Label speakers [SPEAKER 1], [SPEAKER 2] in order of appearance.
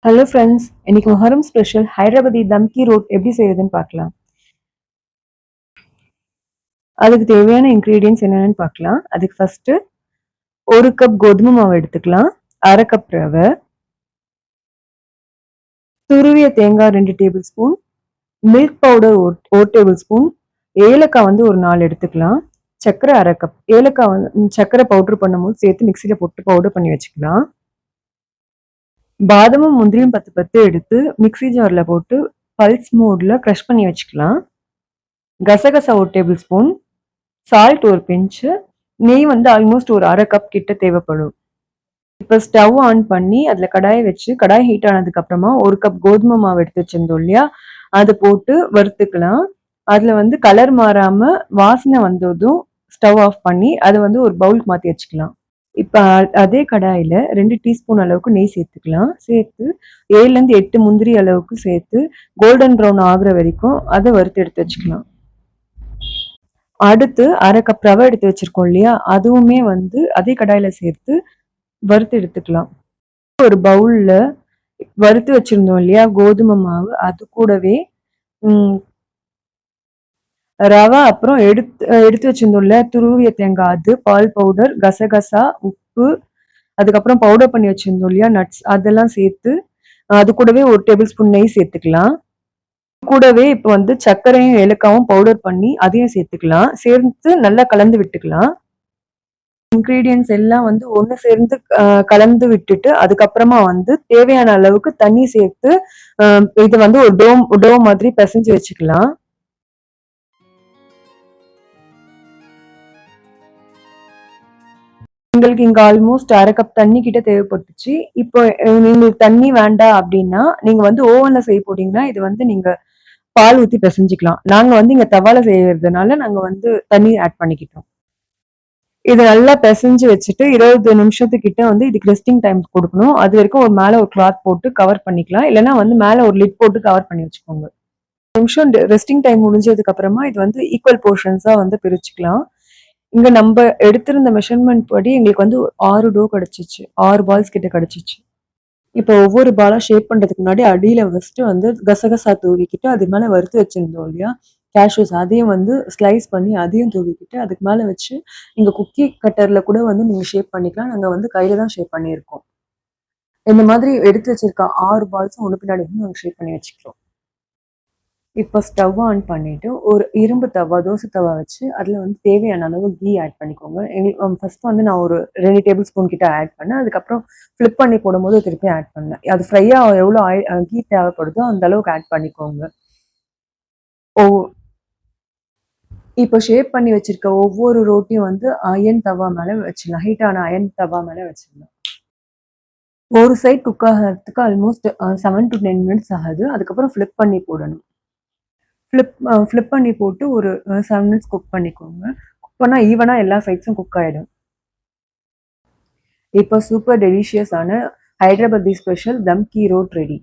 [SPEAKER 1] Hello friends, இன்னைக்கு Muharram special Hyderabadi தம்கி road எப்படி செய்யறதுன்னு பார்க்கலாம். அதுக்கு தேவையான இன்க்ரீடியன்ஸ் என்னென்னு பார்க்கலாம். அதுக்கு ஃபர்ஸ்ட் 1 கப் கோதுமை மாவு எடுத்துக்கலாம், 1/2 கப் ரவை, துருவிய தேங்காய் 2 table spoon, milk powder 1 table spoon, ஏலக்காய் வந்து ஒரு 4 எடுத்துக்கலாம், சர்க்கரை 1/2 கப். ஏலக்காய் வந்து சர்க்கரை பவுடர் பண்ணும்போது சேர்த்து மிக்சியில் போட்டு பவுடர் பண்ணி வச்சுக்கலாம். பாதாமும் முந்திரியும் 10 எடுத்து மிக்ஸி ஜார்ல போட்டு பல்ஸ் மோட்ல க்ரஷ் பண்ணி வச்சுக்கலாம். கசகசா 1 டேபிள் ஸ்பூன், சால்ட் ஒரு பிஞ்சு, நெய் வந்து ஆல்மோஸ்ட் ஒரு 1/2 கப் கிட்ட தேவைப்படும். இப்போ ஸ்டவ் ஆன் பண்ணி அதில் கடாயை வச்சு கடாய் ஹீட் ஆனதுக்கு அப்புறமா 1 கப் கோதுமை மாவு எடுத்து வச்சிருந்தோம் இல்லையா, அதை போட்டு வறுத்துக்கலாம். அதில் வந்து கலர் மாறாம வாசனை வந்ததும் ஸ்டவ் ஆஃப் பண்ணி அதை வந்து ஒரு பவுலுக்கு மாற்றி வச்சுக்கலாம். இப்போ அதே கடாயில் 2 டீஸ்பூன் அளவுக்கு நெய் சேர்த்துக்கலாம். சேர்த்து 7லேருந்து 8 முந்திரி அளவுக்கு சேர்த்து கோல்டன் ப்ரௌன் ஆகுற வரைக்கும் அதை வறுத்து எடுத்து வச்சுக்கலாம். அடுத்து 1/2 கப் ரவை எடுத்து வச்சிருக்கோம் இல்லையா, அதுவுமே வந்து அதே கடாயில சேர்த்து வறுத்து எடுத்துக்கலாம். ஒரு பவுல்ல வறுத்து வச்சிருந்தோம் இல்லையா கோதுமை மாவு, அது கூடவே ரவை, அப்புறம் எடுத்து வச்சிருந்தோம் இல்லையா துருவிய தேங்காய், அது, பால் பவுடர், கசகசா, உப்பு, அதுக்கப்புறம் பவுடர் பண்ணி வச்சிருந்தோம் இல்லையா நட்ஸ், அதெல்லாம் சேர்த்து அது கூடவே 1 டேபிள் ஸ்பூன் நெய் சேர்த்துக்கலாம். கூடவே இப்போ வந்து சர்க்கரையும் ஏலக்காவும் பவுடர் பண்ணி அதையும் சேர்த்துக்கலாம். சேர்த்து நல்லா கலந்து விட்டுக்கலாம். இன்கிரீடியன்ஸ் எல்லாம் வந்து ஒன்று சேர்ந்து கலந்து விட்டுட்டு அதுக்கப்புறமா வந்து தேவையான அளவுக்கு தண்ணி சேர்த்து இது வந்து ஒரு டோ மாதிரி பிசைஞ்சு வச்சுக்கலாம். உங்களுக்கு இங்க ஆல்மோஸ்ட் 1/2 கப் தண்ணி கிட்ட தேவைப்பட்டுச்சு. இப்போ உங்களுக்கு தண்ணி வேண்டாம் அப்படின்னா நீங்க வந்து ஓவன்ல செய்ய போட்டீங்கன்னா இது வந்து நீங்க பால் ஊத்தி பிசைஞ்சுக்கலாம். நாங்க வந்து இங்க தவால செய்யறதுனால நாங்க வந்து தண்ணி ஆட் பண்ணிக்கிட்டோம். இதை நல்லா பிசைஞ்சு வச்சுட்டு 20 நிமிஷத்துக்கிட்ட வந்து இதுக்கு ரெஸ்டிங் டைம் கொடுக்கணும். அது வரைக்கும் ஒரு மேலே ஒரு கிளாத் போட்டு கவர் பண்ணிக்கலாம். இல்லைன்னா வந்து மேலே ஒரு லிட் போட்டு கவர் பண்ணி வச்சுக்கோங்க. நிமிஷம் ரெஸ்டிங் டைம் முடிஞ்சதுக்கு அப்புறமா இது வந்து ஈக்குவல் போர்ஷன்ஸா வந்து பிரிச்சுக்கலாம். இங்க நம்ம எடுத்திருந்த மெஷர்மெண்ட் படி எங்களுக்கு வந்து 6 டோ கிடைச்சிச்சு, 6 பால்ஸ் கிட்ட கிடைச்சிச்சு. இப்போ ஒவ்வொரு பாலா ஷேப் பண்றதுக்கு முன்னாடி அடியில ஃபர்ஸ்ட் வந்து கசகசா தூவிக்கிட்டு அது மேல வறுத்து வச்சிருந்தோம் இல்லையா கேஷ்யூஸ், அதையும் வந்து ஸ்லைஸ் பண்ணி அதையும் தூவிக்கிட்டு அதுக்கு மேல வச்சு நீங்க குக்கி கட்டர்ல கூட வந்து நீங்க ஷேப் பண்ணிக்கலாம். நாங்க வந்து கையில தான் ஷேப் பண்ணியிருக்கோம். இந்த மாதிரி எடுத்து வச்சிருக்க 6 பால்ஸும் ஒன்று பின்னாடி வந்து நாங்கள் ஷேப் பண்ணி வச்சுக்கிறோம். இப்போ ஸ்டவ் ஆன் பண்ணிட்டு ஒரு இரும்பு தவா, தோசை தவா வச்சு அதில் வந்து தேவையான அளவு கீ ஆட் பண்ணிக்கோங்க. எங்களுக்கு ஃபர்ஸ்ட் வந்து நான் ஒரு 2 டேபிள் ஸ்பூன் கிட்ட ஆட் பண்ணேன். அதுக்கப்புறம் ஃப்ளிப் பண்ணி போடும்போது திருப்பி ஆட் பண்ணேன். அது ஃப்ரையாக எவ்வளோ கீ தேவைப்படுதோ அந்த அளவுக்கு ஆட் பண்ணிக்கோங்க. ஓ இப்போ ஷேப் பண்ணி வச்சிருக்க ஒவ்வொரு ரோட்டியும் வந்து அயன் தவா மேலே வச்சிடலாம். ஹீட்டான அயன் தவா மேலே வச்சிடலாம். ஒரு சைட் குக் ஆகிறதுக்கு ஆல்மோஸ்ட் 7 to 10 மினிட்ஸ் ஆகுது. அதுக்கப்புறம் ஃப்ளிப் பண்ணி போடணும். ஃப்ளிப் பண்ணி போட்டு ஒரு 7 மினிட்ஸ் குக் பண்ணிக்கோங்க. குக் பண்ணால் ஈவனாக எல்லா சைட்ஸும் குக் ஆகிடும். இப்போ சூப்பர் டெலிஷியஸான ஹைதராபாதி ஸ்பெஷல் தம் கீ ரோட் ரெடி.